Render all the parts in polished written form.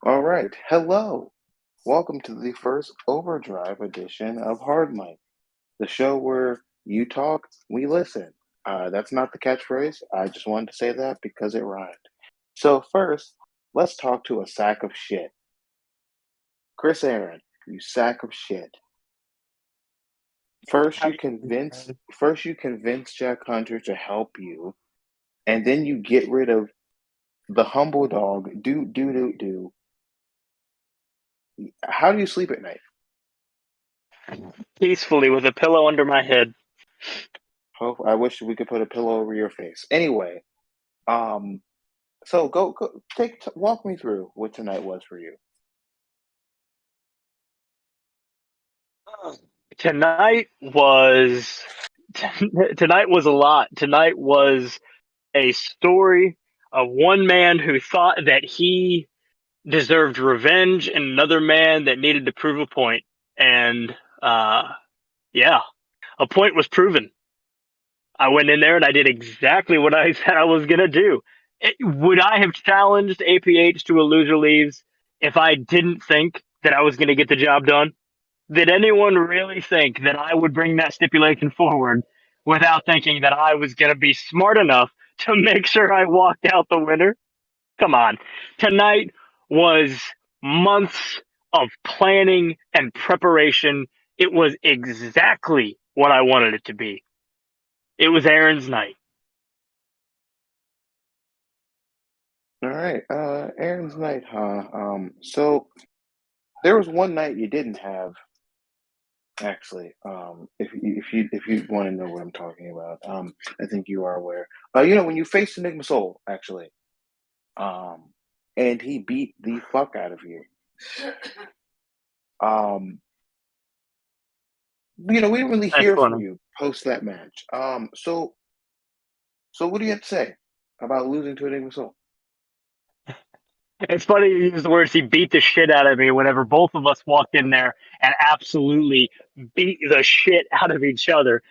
All right. Hello. Welcome to the first Overdrive edition of Hardmic, the show where you talk, we listen. That's not the catchphrase. I just wanted to say that because it rhymed. So first, let's talk to a sack of shit. Chris Aaron, you sack of shit. First How you you doing, convince man? first you convince Jack Hunter to help you, and then you get rid of the humble dog. Do. How do you sleep at night? Peacefully with a pillow under my head. Oh, I wish we could put a pillow over your face. Anyway, um, so go walk me through what tonight was for you. Tonight was tonight was a lot. Tonight was a story of one man who thought that he deserved revenge and another man that needed to prove a point. And yeah, a point was proven. I went in there and I did exactly what I said I was gonna do. Would I have challenged APH to a loser leaves if I didn't think that I was gonna get the job done? Did anyone really think that I would bring that stipulation forward without thinking that I was gonna be smart enough to make sure I walked out the winner? Come on. Tonight was months of planning and preparation. It was exactly what I wanted it to be. It was Aaron's night. All right, Aaron's night, huh? So there was one night you didn't have actually. If you want to know what I'm talking about, I think you are aware. When you faced Enigma Soul, actually, um, and he beat the fuck out of you. Um, we didn't really That's hear from funny. you post that match. So what do you have to say about losing to Enigma Soul? It's funny you use the words he beat the shit out of me whenever both of us walked in there and absolutely beat the shit out of each other.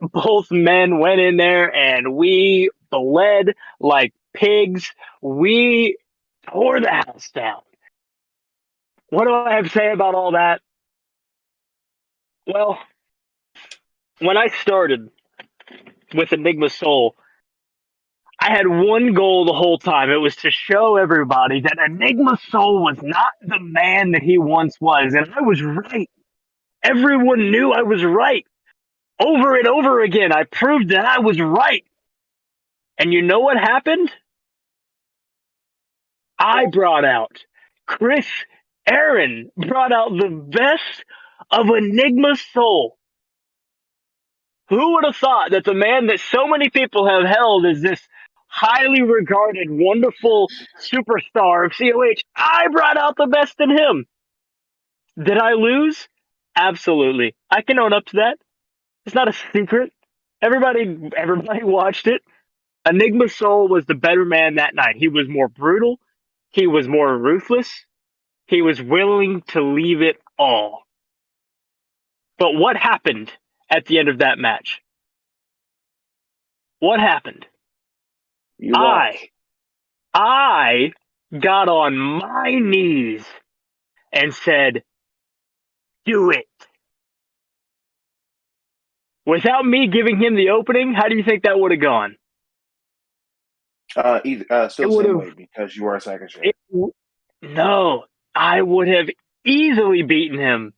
Both men went in there and we bled like pigs. We tore the house down. What do I have to say about all that? Well, when I started with Enigma Soul, I had one goal the whole time. It was to show everybody that Enigma Soul was not the man that he once was. And I was right. Everyone knew I was right. Over and over again, I proved that I was right. And you know what happened? I brought out Chris Aaron brought out the best of Enigma Soul. Who would have thought that the man that so many people have held as this highly regarded, wonderful superstar of COH, I brought out the best in him. Did I lose? Absolutely. I can own up to that. It's not a secret. Everybody watched it. Enigma Soul was the better man that night. He was more brutal. He was more ruthless. He was willing to leave it all. But what happened at the end of that match? What happened? You I lost. I got on my knees and said, "Do it." Without me giving him the opening, how do you think that would have gone? Still It the would same have way because you are a sack of shit. it, no, I would have easily beaten him.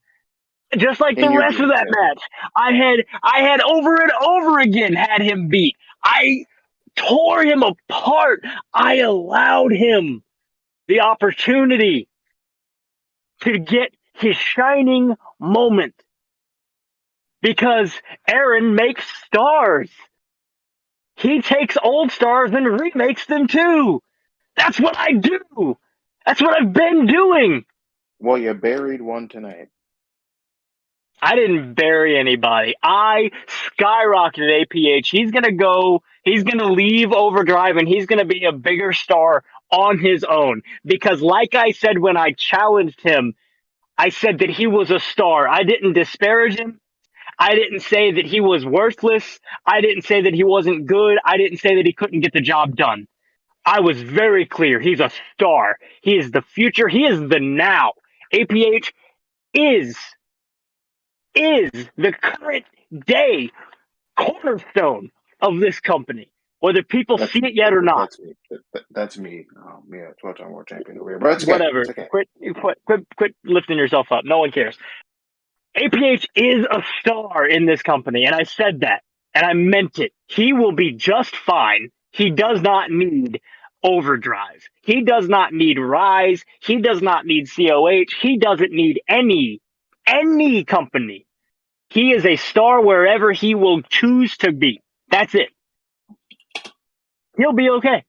Just like And the you're rest of going that to. match. I had over and over again had him beat. I tore him apart. I allowed him the opportunity to get his shining moment because Aaron makes stars. He takes old stars and remakes them too. That's what I do. That's what I've been doing. Well, you buried one tonight. I didn't bury anybody. I skyrocketed APH. He's going to leave Overdrive and he's going to be a bigger star on his own. Because, like I said when I challenged him, I said that he was a star. I didn't disparage him. I didn't say that he was worthless. I didn't say that he wasn't good. I didn't say that he couldn't get the job done. I was very clear. He's a star. He is the future. He is the now. APH is is the current day cornerstone of this company, whether people That's see it yet or not. that's me. That's me. Yeah, 12-time world champion over here. But it's okay. Whatever. It's okay. Quit lifting yourself up. No one cares. APH is a star in this company, and I said that, and I meant it. He will be just fine. He does not need overdrive. He does not need Rise. He does not need COH. He doesn't need any company. He is a star wherever he will choose to be. That's it. He'll be okay.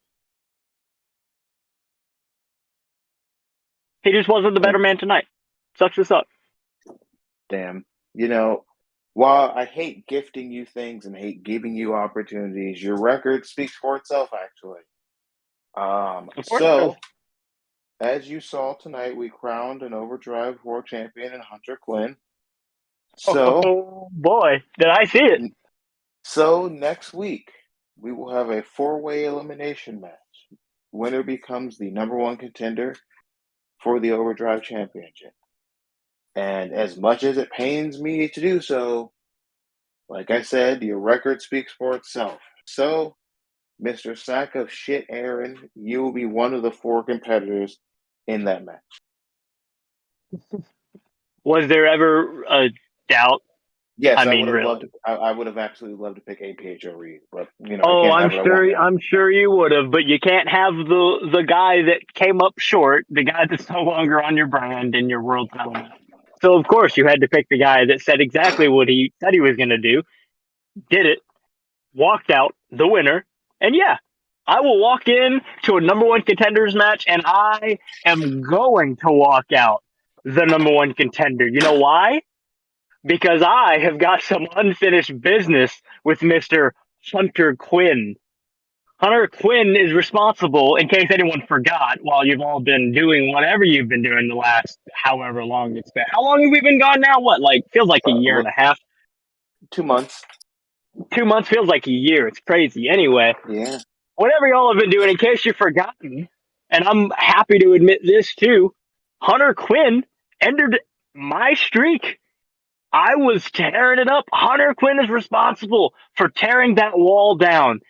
He just wasn't the better man tonight. Sucks this up. Damn. You know, while I hate gifting you things and hate giving you opportunities, your record speaks for itself, actually. Of course it does. So as you saw tonight, we crowned an overdrive world champion in Hunter Quinn. So, Oh boy, did I see it? so next week we will have a four-way elimination match. Winner becomes the number one contender for the overdrive championship. And as much as it pains me to do so, like I said, your record speaks for itself. So, Mr. Sack of Shit Aaron, you will be one of the four competitors in that match. Was there ever a doubt? Yes, I I mean, would have loved really? to. I would have absolutely loved to pick APH over you, but I Oh, can't have what I want now. I'm sure you would have, but you can't have the guy that came up short, the guy that's no longer on your brand in your world title. So of course you had to pick the guy that said exactly what he said he was going to do, did it, walked out the winner, and yeah, I will walk in to a number one contenders match, and I am going to walk out the number one contender. You know why? Because I have got some unfinished business with Mr. Hunter Quinn. Hunter Quinn is responsible, in case anyone forgot, while you've all been doing whatever you've been doing the last however long it's been. How long have we been gone now? What, like, feels like a year and Well, a half? 2 months. 2 months feels like a year. It's crazy. Anyway, Yeah. whatever y'all have been doing, in case you've forgotten, and I'm happy to admit this too, Hunter Quinn ended my streak. I was tearing it up. Hunter Quinn is responsible for tearing that wall down.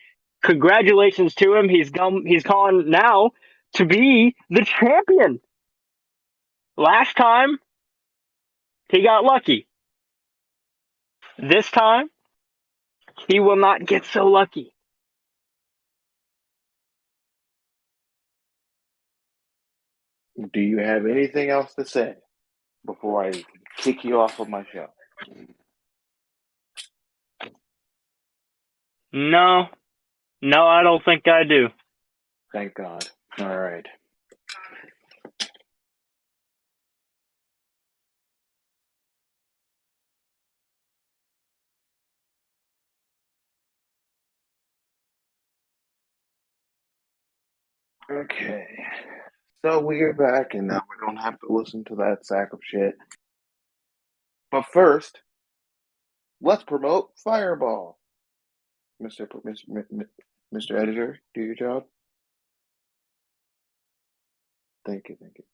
Congratulations to him. He's gone now to be the champion. Last time he got lucky. This time he will not get so lucky. Do you have anything else to say before I kick you off of my show? No, no, I don't think I do. Thank God. All right. Okay. So we are back, and now we don't have to listen to that sack of shit. But first, let's promote Fireball. Mr. Editor, do your job. Thank you, thank you.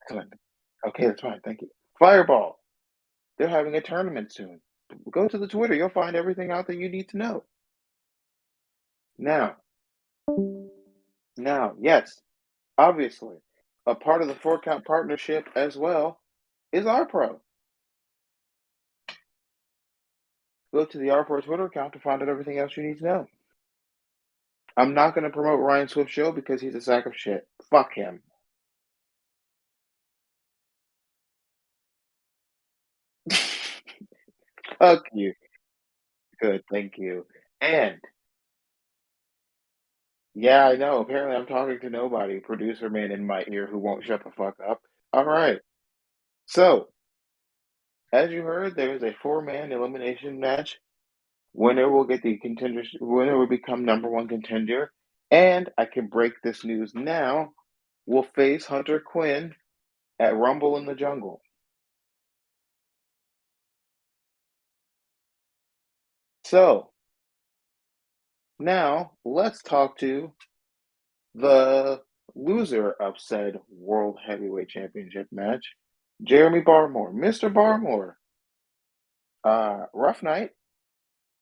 Excellent. Okay, that's fine. Thank you. Fireball. They're having a tournament soon. Go to the Twitter. You'll find everything out that you need to know. Now, yes, obviously, a part of the Four Count partnership as well is our pro. Go to the R4 Twitter account to find out everything else you need to know. I'm not going to promote Ryan Swift's show because he's a sack of shit. Fuck him. Fuck you. Good, thank you. And yeah, I know. Apparently, I'm talking to nobody. Producer man in my ear who won't shut the fuck up. All right. So, as you heard, there is a four-man elimination match. Winner will get the contenders. Winner will become number one contender. And I can break this news now. Will face Hunter Quinn at Rumble in the Jungle. So, Now, let's talk to the loser of said World Heavyweight Championship match, Jeremy Barmore. Mr. Barmore, rough night.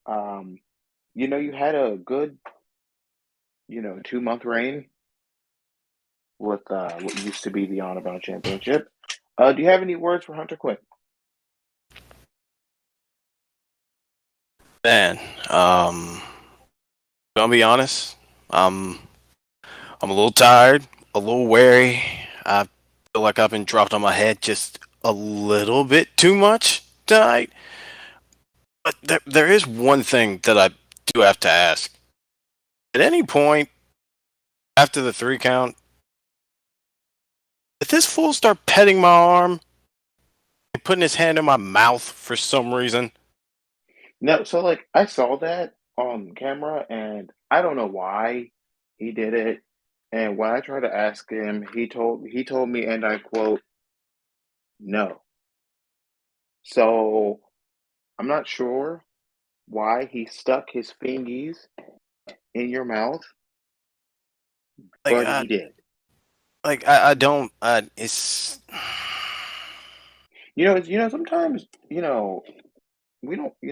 Um, you had a good, 2-month reign with what used to be the Honor Bound Championship. Do you have any words for Hunter Quinn? Man, gonna be honest, I'm a little tired, a little wary. I feel like I've been dropped on my head just a little bit too much tonight. But there is one thing that I do have to ask. At any point after the 3 count, did this fool start petting my arm and putting his hand in my mouth for some reason? No, so I saw that on camera, and I don't know why he did it. And when I tried to ask him, he told me, and I quote, "No." So I'm not sure why he stuck his fingies in your mouth, Like but I he did. I don't. It's Sometimes we don't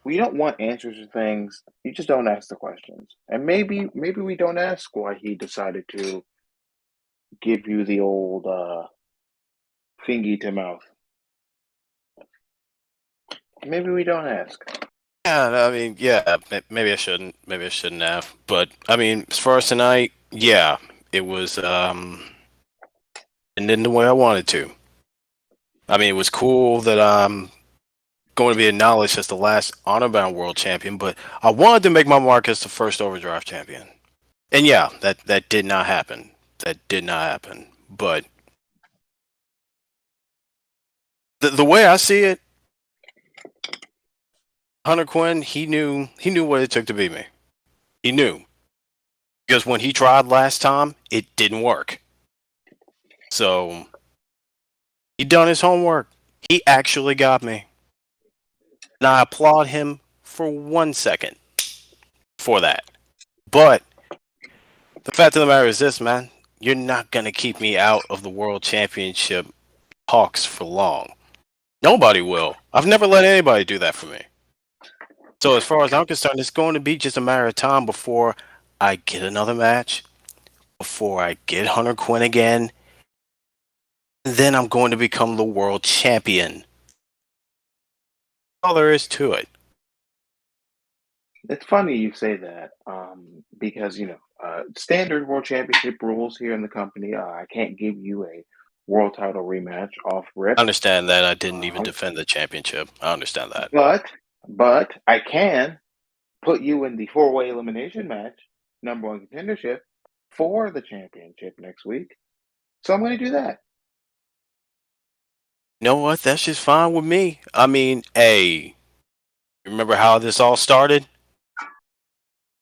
we don't want answers to things. You just don't ask the questions, and maybe we don't ask why he decided to give you the old fingy to mouth. Maybe we don't ask. Yeah, I mean, yeah, maybe I shouldn't. Maybe I shouldn't have. But I mean, as far as tonight, yeah, it was and in the way I wanted to. I mean, it was cool that I'm going to be acknowledged as the last honor-bound world champion, but I wanted to make my mark as the first overdrive champion. And yeah, that did not happen. That did not happen. But the way I see it, Hunter Quinn, he knew what it took to beat me. He knew. Because when he tried last time, it didn't work. So he done his homework. He actually got me. And I applaud him for 1 second for that. But the fact of the matter is this, man. You're not going to keep me out of the world championship talks for long. Nobody will. I've never let anybody do that for me. So as far as I'm concerned, it's going to be just a matter of time before I get another match, before I get Hunter Quinn again, and then I'm going to become the world champion. All there is to it. It's funny you say that, because standard world championship rules here in the company. I can't give you a world title rematch off I rip, understand that I didn't even um, defend the championship. I understand that. but I can put you in the four-way elimination match, number one contendership for the championship next week. So I'm going to do that. You know what? That's just fine with me. I mean, hey, remember how this all started?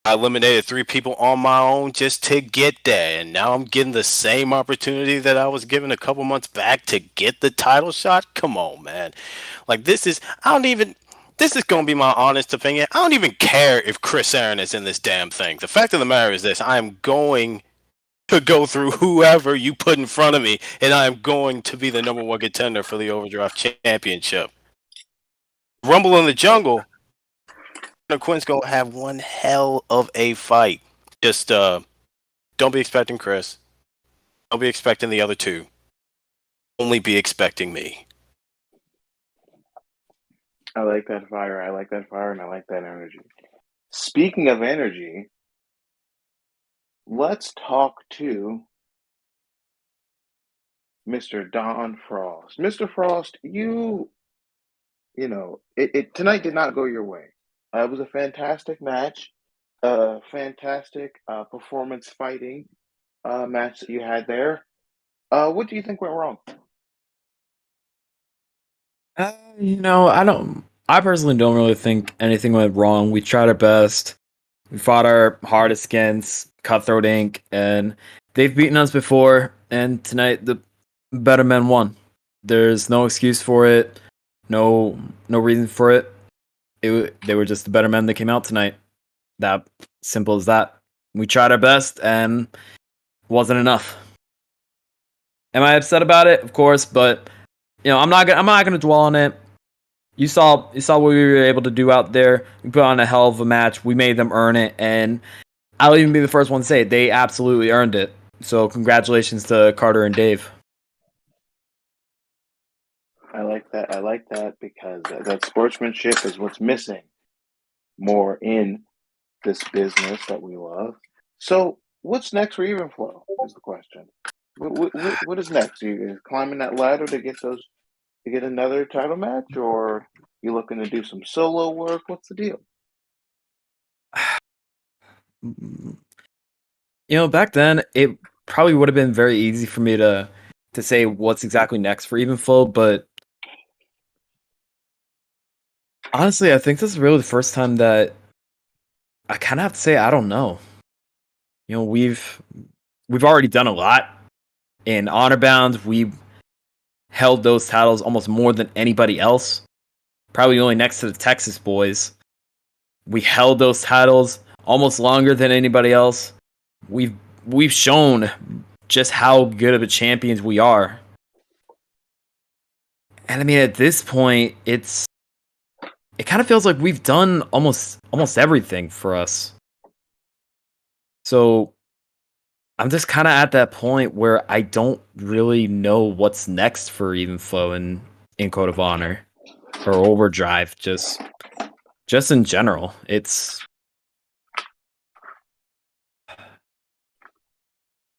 I eliminated 3 people on my own just to get there, and now I'm getting the same opportunity that I was given a couple months back to get the title shot. Come on, man. Like this is gonna be my honest opinion. I don't even care if Chris Aaron is in this damn thing. The fact of the matter is this: I am going to go through whoever you put in front of me, and I am going to be the number one contender for the Overdrive Championship. Rumble in the Jungle. Quinn's gonna have one hell of a fight. Just don't be expecting Chris. Don't be expecting the other two. Only be expecting me. I like that fire. I like that fire, and I like that energy. Speaking of energy, let's talk to Mr. Don Frost. Mr. Frost, it tonight did not go your way. It was a fantastic match, fantastic performance fighting match that you had there. What do you think went wrong? I don't. I personally don't really think anything went wrong. We tried our best. We fought our hardest against Cutthroat Inc. and they've beaten us before. And tonight, the better men won. There's no excuse for it. No reason for it. They were just the better men that came out tonight. That simple as that. We tried our best and wasn't enough. Am I upset about it? Of course, but I'm not gonna dwell on it. You saw what we were able to do out there. We put on a hell of a match. We made them earn it, and I'll even be the first one to say it. They absolutely earned it. So congratulations to Carter and Dave. I like that. I like that because that sportsmanship is what's missing more in this business that we love. So, what's next for Evenflow is the question. What is next? Are you climbing that ladder to get another title match, or you looking to do some solo work? What's the deal? Back then it probably would have been very easy for me to say what's exactly next for Evenflow, but honestly, I think this is really the first time that I kind of have to say I don't know. We've already done a lot in Honor Bound. We held those titles almost more than anybody else. Probably only next to the Texas boys. We held those titles almost longer than anybody else. We've shown just how good of a champions we are. And I mean, at this point, it kind of feels like we've done almost everything for us. So I'm just kind of at that point where I don't really know what's next for Evenflow in Code of Honor or Overdrive. Just in general,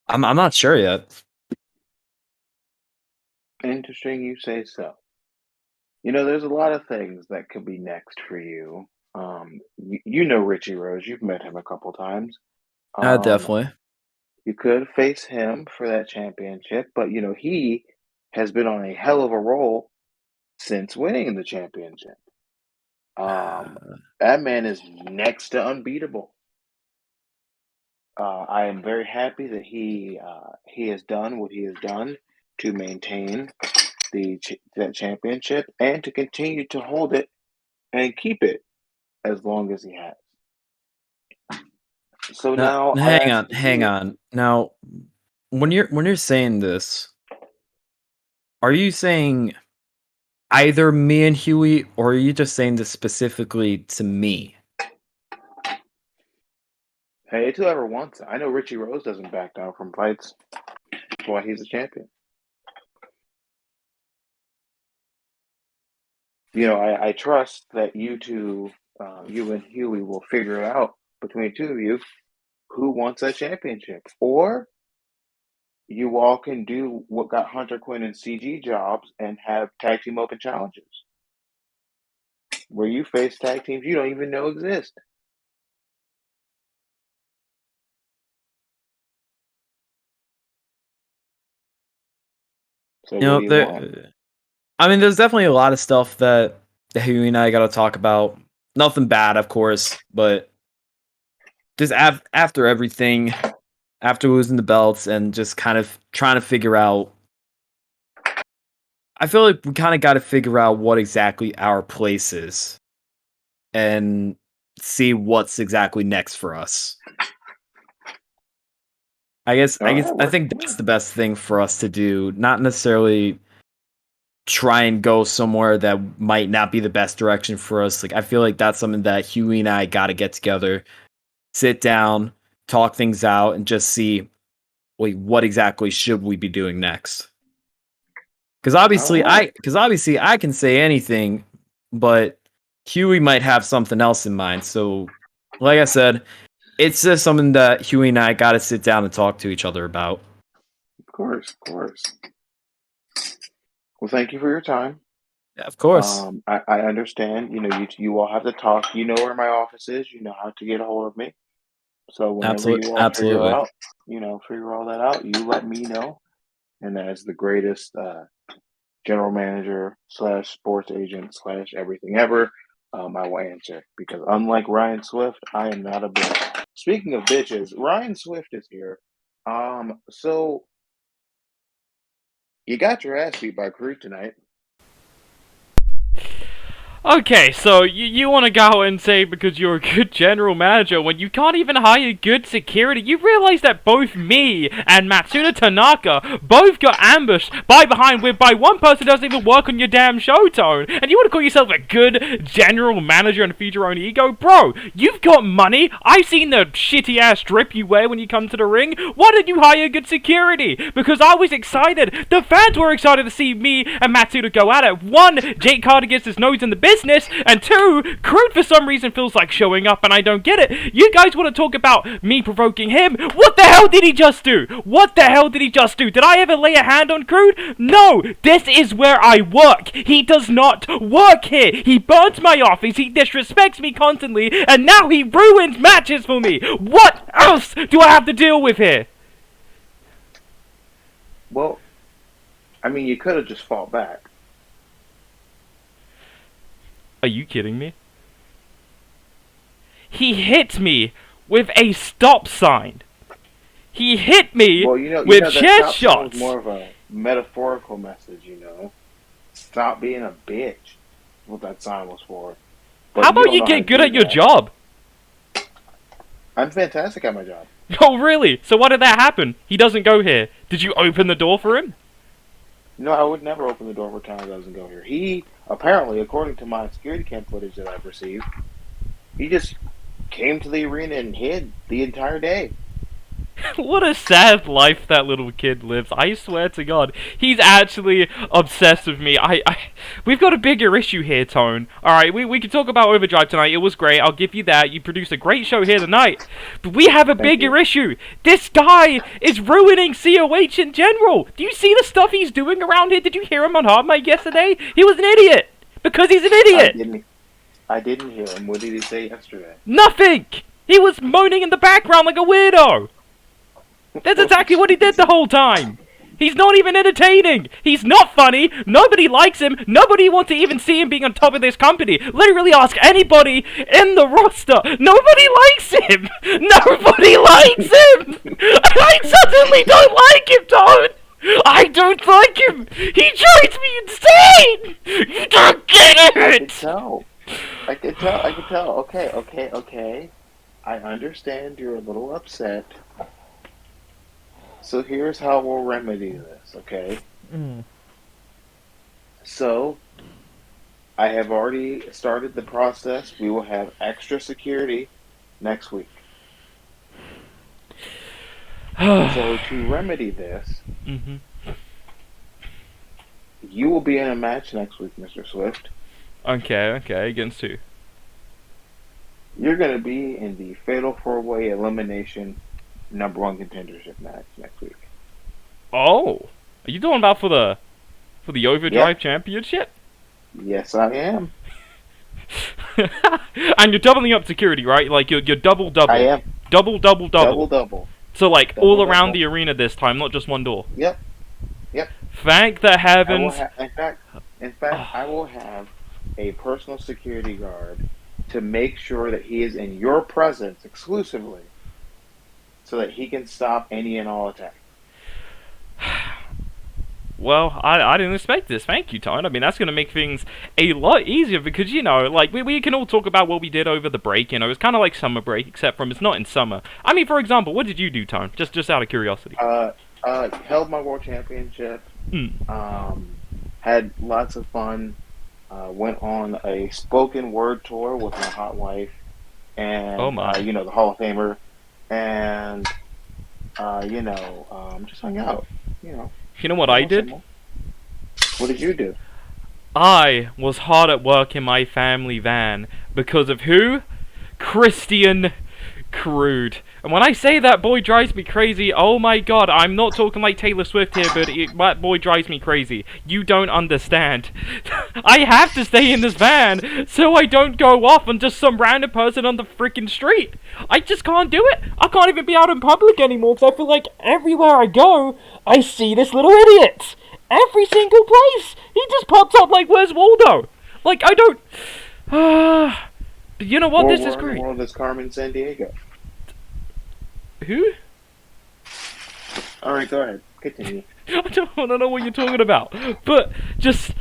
I'm not sure yet. Interesting you say so. There's a lot of things that could be next for you. You know Richie Rose. You've met him a couple times. Definitely. You could face him for that championship, but he has been on a hell of a roll since winning the championship. That man is next to unbeatable. I am very happy that he has done what he has done to maintain that championship and to continue to hold it and keep it as long as he has. So now hang on. Now, when you're saying this, are you saying either me and Huey, or are you just saying this specifically to me? Hey, it's whoever wants it. I know Richie Rose doesn't back down from fights. That's why he's a champion. I trust that you two, you and Huey, will figure it out between the two of you who wants that championship. Or you all can do what got Hunter Quinn and CG jobs and have tag team open challenges where you face tag teams you don't even know exist. So what do you want? I mean, there's definitely a lot of stuff that Huey and I got to talk about. Nothing bad, of course, but just after everything, after losing the belts and just kind of trying to figure out, I feel like we kind of got to figure out what exactly our place is and see what's exactly next for us. I think that's the best thing for us to do, not necessarily try and go somewhere that might not be the best direction for us. Like, I feel like that's something that Huey and I got to get together, sit down, talk things out, and just see, what exactly should we be doing next? Because obviously, I can say anything, but Huey might have something else in mind. So, like I said, it's just something that Huey and I got to sit down and talk to each other about. Of course. Well, thank you for your time. Yeah, of course. I understand. You all have to talk. You know where my office is. You know how to get a hold of me. So whenever you all figure all that out, you let me know. And as the greatest general manager / sports agent / everything ever, I will answer. Because unlike Ryan Swift, I am not a bitch. Speaking of bitches, Ryan Swift is here. So you got your ass beat by Crew tonight. Okay, so you want to go out and say because you're a good general manager when you can't even hire good security? You realize that both me and Matsuda Tanaka both got ambushed by one person who doesn't even work on your damn show, Tone. And you want to call yourself a good general manager and feed your own ego? Bro, you've got money. I've seen the shitty ass drip you wear when you come to the ring. Why did you hire good security? Because I was excited. The fans were excited to see me and Matsuda go at it. One, Jake Carter gets his nose in the business, and two, Crude for some reason feels like showing up and I don't get it. You guys want to talk about me provoking him? What the hell did he just do? What the hell did he just do? Did I ever lay a hand on Crude? No, this is where I work. He does not work here. He burns my office, he disrespects me constantly, and now he ruins matches for me. What else do I have to deal with here? Well, I mean, you could have just fought back. Are you kidding me? He hit me with a stop sign. He hit me with that chair stop sign shots. was more of a metaphorical message, Stop being a bitch. What that sign was for. But How about don't you know how get to good do at your that. job? I'm fantastic at my job. Oh, really? So why did that happen? He doesn't go here. Did you open the door for him? No, I would never open the door for Tom doesn't go here. He, apparently, according to my security cam footage that I've received, he just came to the arena and hid the entire day. What a sad life that little kid lives. I swear to God, he's actually obsessed with me. We've got a bigger issue here, Tone. Alright, we can talk about Overdrive tonight. It was great. I'll give you that. You produced a great show here tonight. But we have a bigger issue. This guy is ruining COH in general. Do you see the stuff he's doing around here? Did you hear him on Hardmic yesterday? He was an idiot. Because he's an idiot. I didn't hear him. What did he say yesterday? Nothing. He was moaning in the background like a weirdo. That's exactly what he did the whole time. He's not even entertaining. He's not funny. Nobody likes him. Nobody wants to even see him being on top of this company. Literally ask anybody in the roster. Nobody likes him. Nobody likes him. I suddenly don't like him, Don. I don't like him. He drives me insane. You don't get it. I could tell. Okay. I understand you're a little upset. So here's how we'll remedy this, okay? So, I have already started the process. We will have extra security next week. So to remedy this, you will be in a match next week, Mr. Swift. Okay, against who? You're going to be in the Fatal 4-Way Elimination #1 contendership match next week. Oh, are you talking about for the Overdrive Championship? Yes, I am. And you're doubling up security, right? Like you're double. I am. Double. Double. So like Double, all around double. the arena this time, not just one door. Yep. Thank the heavens. In fact, I will have a personal security guard to make sure that he is in your presence exclusively, so that he can stop any and all attacks. Well, I didn't expect this. Thank you, Tone. I mean, that's going to make things a lot easier because, like, we can all talk about what we did over the break. It's kind of like summer break, except from it's not in summer. I mean, for example, what did you do, Tone? Just out of curiosity. Held my world championship. Had lots of fun. Went on a spoken word tour with my hot wife. And, the Hall of Famer. And, just hung out, You know what I did? What did you do? I was hard at work in my family van because of who? Christian Crude. And when I say that boy drives me crazy, oh my god, I'm not talking like Taylor Swift here, but that boy drives me crazy. You don't understand. I have to stay in this van so I don't go off on just some random person on the freaking street. I just can't do it. I can't even be out in public anymore because I feel like everywhere I go, I see this little idiot. Every single place. He just pops up like, where's Waldo? Like, I don't... But you know what? This is great. World is Carmen Sandiego. Who? Alright, go ahead. Continue. I don't know what you're talking about. But just...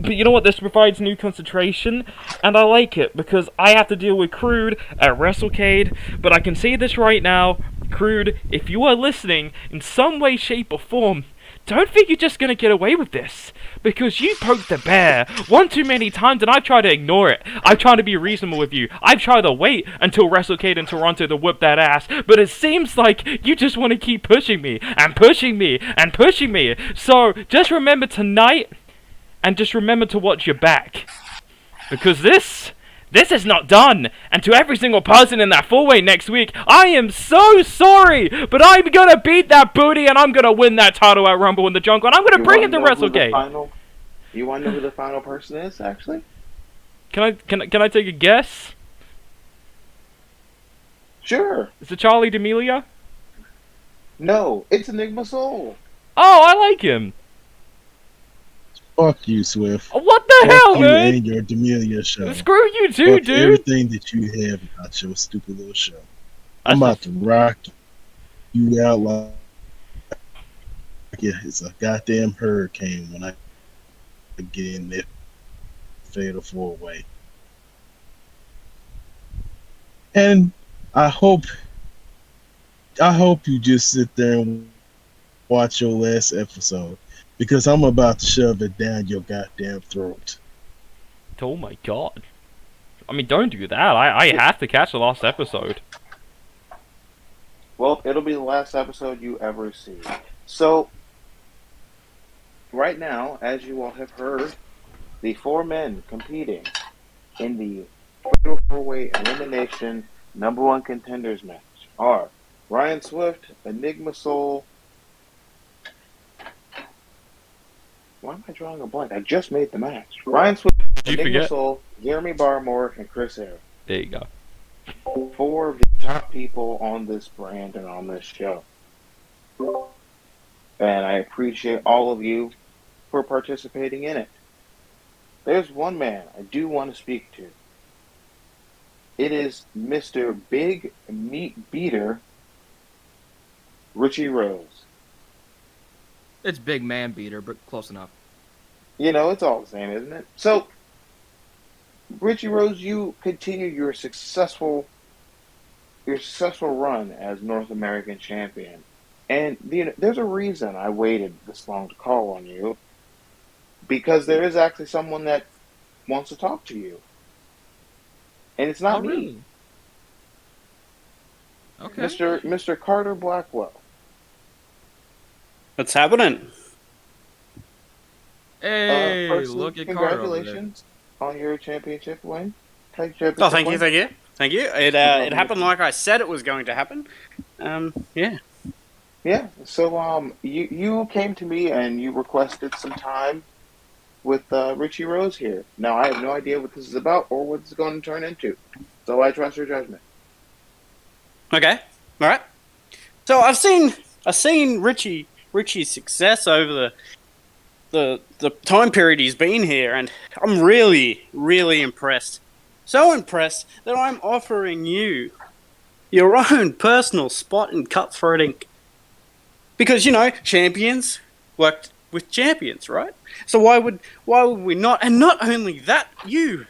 But you know what? This provides new concentration, and I like it, because I have to deal with Crude at WrestleCade, but I can say this right now, Crude, if you are listening in some way, shape, or form, don't think you're just gonna get away with this, because you poked the bear one too many times, and I've tried to ignore it. I've tried to be reasonable with you. I've tried to wait until WrestleCade in Toronto to whip that ass, but it seems like you just want to keep pushing me, and pushing me, and pushing me. So, just remember tonight, and just remember to watch your back. Because this is not done. And to every single person in that 4-way next week, I am so sorry, but I'm gonna beat that booty, and I'm gonna win that title at Rumble in the Jungle, and I'm gonna bring it to WrestleCade. You want to know who the final person is, actually? Can I take a guess? Sure. Is it Charlie D'Amelio? No, it's Enigma Soul. Oh, I like him. Fuck you, Swift. What the Fuck hell, you man? and your D'Amelia show. Screw you too, Fuck dude. everything that you have about your stupid little show. I'm about to rock you out like it's a goddamn hurricane when I get in that fatal 4-way. And I hope you just sit there and watch your last episode, because I'm about to shove it down your goddamn throat. Oh my god. I mean, don't do that. I have to catch the last episode. Well, it'll be the last episode you ever see. So, right now, as you all have heard, the 4 men competing in the Fatal 4-Way Elimination #1 Contenders match are Ryan Swift, Enigma Soul. Why am I drawing a blank? I just made the match. Ryan Swift, Did you Enigma forget? Soul, Jeremy Barmore, and Chris Air. There you go. 4 of the top people on this brand and on this show. And I appreciate all of you for participating in it. There's one man I do want to speak to. It is Mr. Big Meat Beater, Richie Rose. It's big man beater, but close enough. You know, it's all the same, isn't it? So, Richie Rose, you continue your successful run as North American champion. And there's a reason I waited this long to call on you. Because there is actually someone that wants to talk to you. And it's not me. Really? Okay. Mr. Carter Blackwell. What's happening? Hey, Firstly, look at Carter over there. congratulations on your championship win. Oh, thank you. It happened like I said it was going to happen. Yeah. Yeah. So you came to me and you requested some time with Richie Rose here. Now I have no idea what this is about or what it's going to turn into. So I trust your judgment. Okay. All right. So I've seen Richie's success over the time period he's been here, and I'm really, really impressed. So impressed that I'm offering you your own personal spot in Cutthroat Inc. Because, champions worked with champions, right? So why would we not? And not only that, you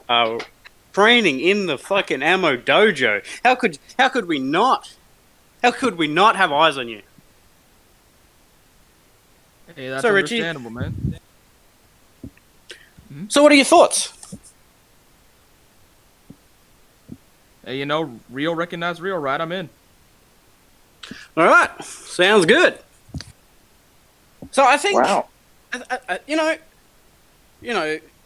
are training in the fucking ammo dojo. How could we not? How could we not have eyes on you? Hey, that's So, Richie- understandable, man. So what are your thoughts? Hey, real recognize real, right? I'm in. All right, sounds good. So I think, Wow.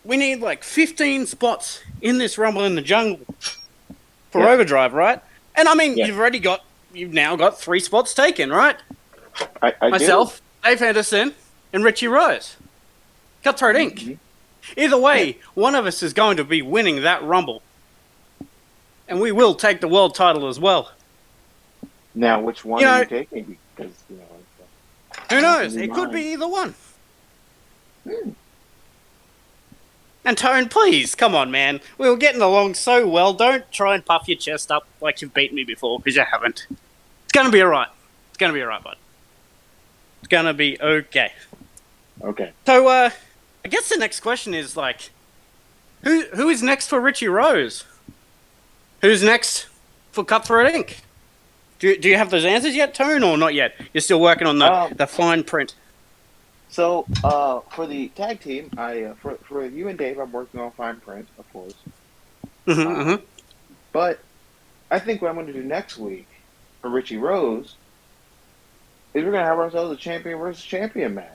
we need like 15 spots in this Rumble in the Jungle for Yeah. Overdrive, right? And I mean, Yeah. you've now got 3 spots taken, right? I Myself, Dave Anderson, and Richie Rose. Cutthroat Inc. Mhm. Either way, one of us is going to be winning that Rumble. And we will take the world title as well. Now, which one You are know- you taking? Because Who knows? Nothing It could mind. be either one. Hmm. And Tone, please, come on, man. We were getting along so well. Don't try and puff your chest up like you've beaten me before, because you haven't. It's going to be alright. It's going to be alright, bud. It's going to be okay. Okay. So, I guess the next question is like, who is next for Richie Rose? Who's next for Cutthroat Inc? Do you have those answers yet, Tone, or not yet? You're still working on the fine print. So, for the tag team, for you and Dave, I'm working on fine print, of course. But I think what I'm going to do next week for Richie Rose is we're going to have ourselves a champion versus champion match.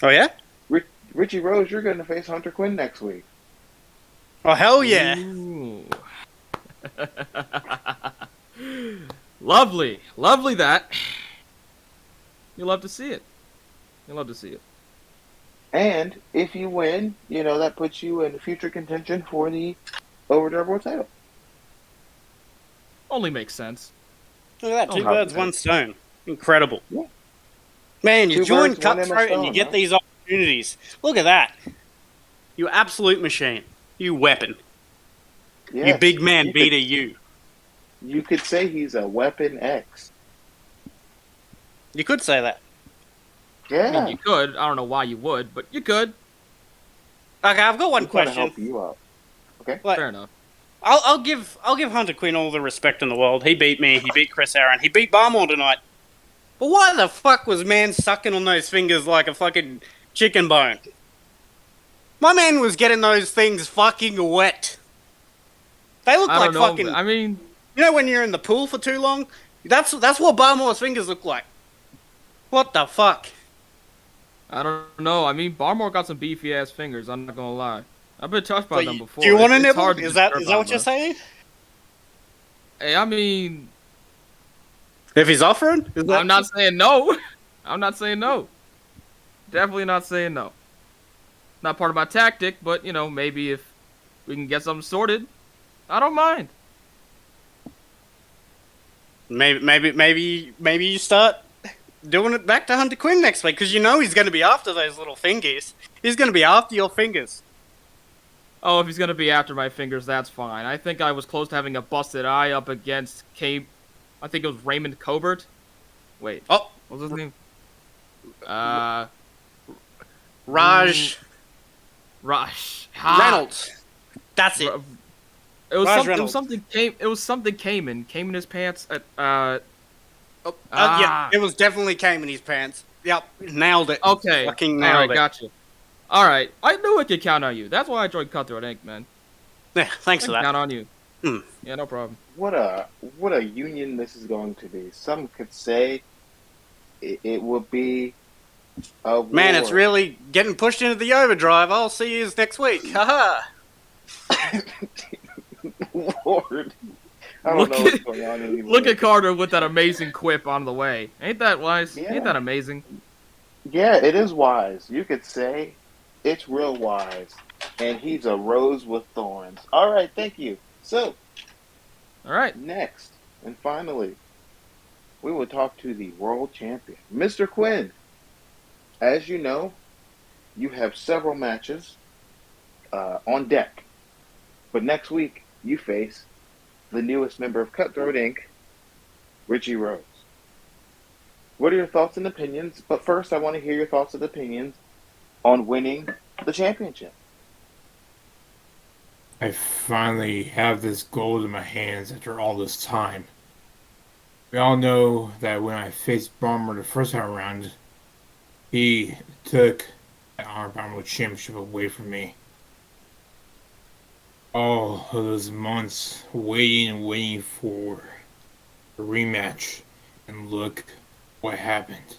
Oh yeah, Richie Rose, you're going to face Hunter Quinn next week. Oh hell yeah! Lovely, lovely that. You love to see it. You love to see it. And if you win, that puts you in future contention for the Overdrive World title. Only makes sense. Look at that, two birds, one stone. Incredible. Yeah. Man, you Two join birds, one Cutthroat and you get these opportunities. Look at that. You absolute machine. You weapon. Yes, you big man beater, you. You could say he's a Weapon X. You could say that. Yeah. I mean, you could. I don't know why you would, but you could. Okay, I've got one question. Help you out. Okay. Fair enough. I'll give Hunter Quinn all the respect in the world. He beat me. He beat Chris Aaron. He beat Barmore tonight. But why the fuck was man sucking on those fingers like a fucking chicken bone? My man was getting those things fucking wet. They look like fucking. I mean, you know when you're in the pool for too long? That's what Barmore's fingers look like. What the fuck? I don't know. I mean, Barmore got some beefy ass fingers. I'm not gonna lie. I've been touched by them before. Do you want to It's nibble? hard to Is that describe what you're saying? Hey, I mean, if he's offering, I'm not saying no. I'm not saying no. Definitely not saying no. Not part of my tactic, but maybe if we can get something sorted, I don't mind. Maybe you start doing it back to Hunter Quinn next week because he's going to be after those little fingers. He's going to be after your fingers. Oh, if he's going to be after my fingers, that's fine. I think I was close to having a busted eye up against I think it was Raymond Cobert. Wait. Oh. What was his name? Raj Reynolds. That's it. It was something came in his pants at yeah, it was definitely came in his pants. Yep, nailed it. Okay. Fucking nailed it. Gotcha. Alright, I knew I could count on you. That's why I joined Cutthroat Inc., man. Yeah, thanks for that. Count on you. Yeah, no problem. What a union this is going to be. Some could say it would be a war. Man, it's really getting pushed into the overdrive. I'll see you next week. Haha. Lord. I don't know what's going on anymore. Look at Carter with that amazing quip on the way. Ain't that wise? Yeah. Ain't that amazing? Yeah, it is wise. You could say it's real wise. And he's a rose with thorns. All right, thank you. So, all right. Next, and finally, we will talk to the world champion, Mr. Quinn. As you know, you have several matches on deck. But next week, you face the newest member of Cutthroat Inc., Richie Rose. What are your thoughts and opinions? But first, I want to hear your thoughts and opinions on winning the championship. I finally have this gold in my hands after all this time. We all know that when I faced Bomber the first time around, he took the Honor Bomber Championship away from me. All of those months waiting for a rematch, and look what happened.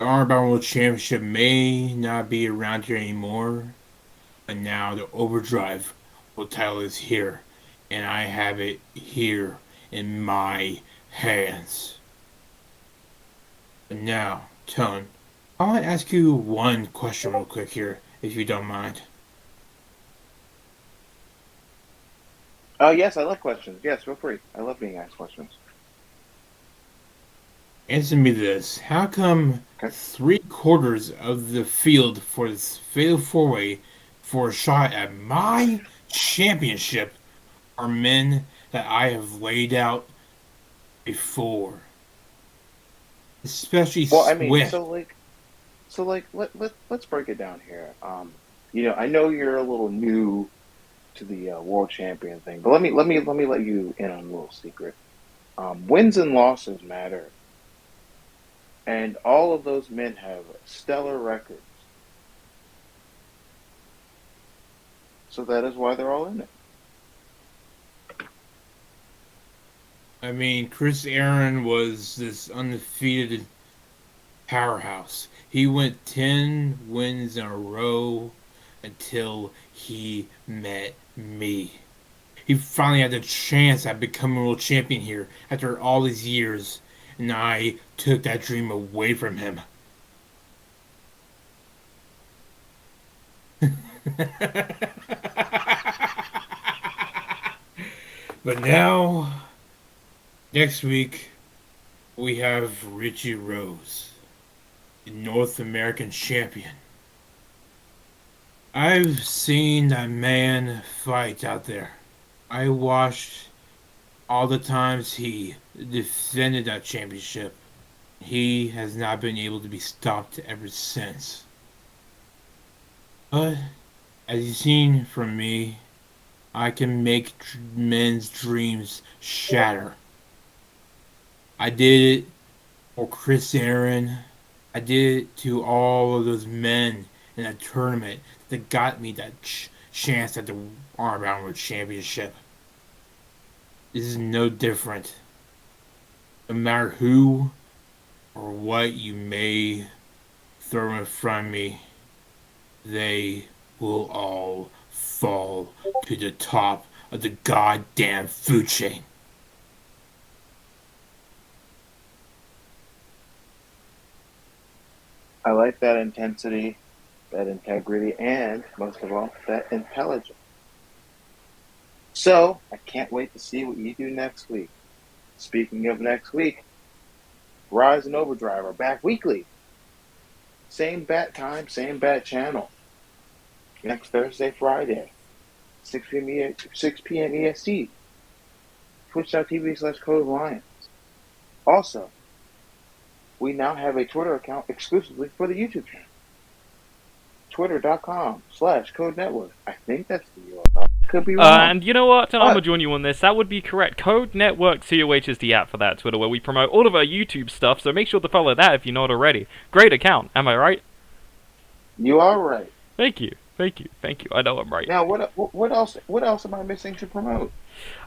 The Honor Bomber Championship may not be around here anymore, but now the Overdrive World title is here, and I have it here in my hands. But now, Tone, I want to ask you one question real quick here, if you don't mind. Yes, I love questions. Yes, feel free. I love being asked questions. Answer me this. How come 3/4 of the field for this fatal four-way for a shot at my championship are men that I have laid out before? Especially well, I Swift. mean, So like let's break it down here. I know you're a little new to the world champion thing, but let you in on a little secret. Wins and losses matter, and all of those men have stellar records. So that is why they're all in it. I mean, Chris Aaron was this undefeated powerhouse. He went 10 wins in a row until he met me. He finally had the chance at becoming world champion here after all these years, and I took that dream away from him. But now, next week, we have Richie Rose, the North American champion. I've seen that man fight out there. I watched all the times he defended that championship. He has not been able to be stopped ever since. But, as you've seen from me, I can make men's dreams shatter. I did it for Chris Aaron. I did it to all of those men in that tournament that got me that chance at the Armbound World Championship. This is no different. No matter who or what you may throw in front of me, they will all fall to the top of the goddamn food chain. I like that intensity, that integrity, and most of all, that intelligence. So, I can't wait to see what you do next week. Speaking of next week, Rise and Overdrive are back weekly. Same bat time, same bat channel. Next Thursday, Friday, 6 p.m. EST. Twitch.tv/Code Lions. Also, we now have a Twitter account exclusively for the YouTube channel. Twitter.com/Code Network. I think that's the URL. Could be wrong. And you know what? I'm going to join you on this. That would be correct. Code Network COH is the app for that Twitter where we promote all of our YouTube stuff, so make sure to follow that if you're not already. Great account, am I right? You are right. Thank you. I know I'm right. Now, what else am I missing to promote?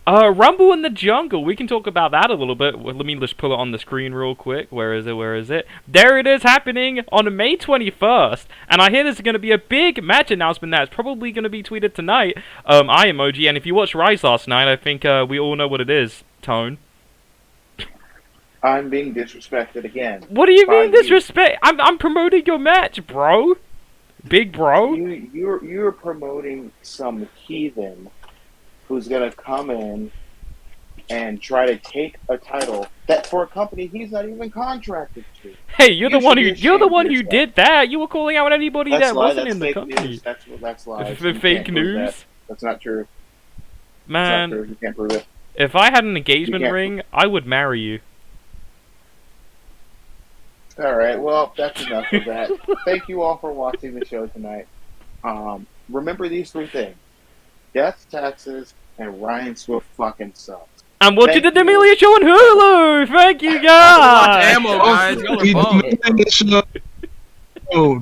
Rumble in the Jungle. We can talk about that a little bit. Let me just pull it on the screen real quick. Where is it? There it is, happening on May 21st. And I hear there's going to be a big match announcement that's probably going to be tweeted tonight. Eye emoji. And if you watched Rise last night, I think we all know what it is. Tone. I'm being disrespected again. What do you mean disrespect? I'm promoting your match, bro. Big bro. You're promoting some heathen who's gonna come in and try to take a title that for a company he's not even contracted to. Hey, you're the one who did that. You were calling out anybody that wasn't in the company. News. That's lies. Fake news. That's not true. Man, not true. You can't prove it. If I had an engagement ring, I would marry you. All right, well, that's enough of that. Thank you all for watching the show tonight. Remember these three things: death, taxes, and Ryan Swift fucking sucks. And watch the Amelia show on Hulu. Thank you, guys. Ammo, guys. Y'all are bums. Oh,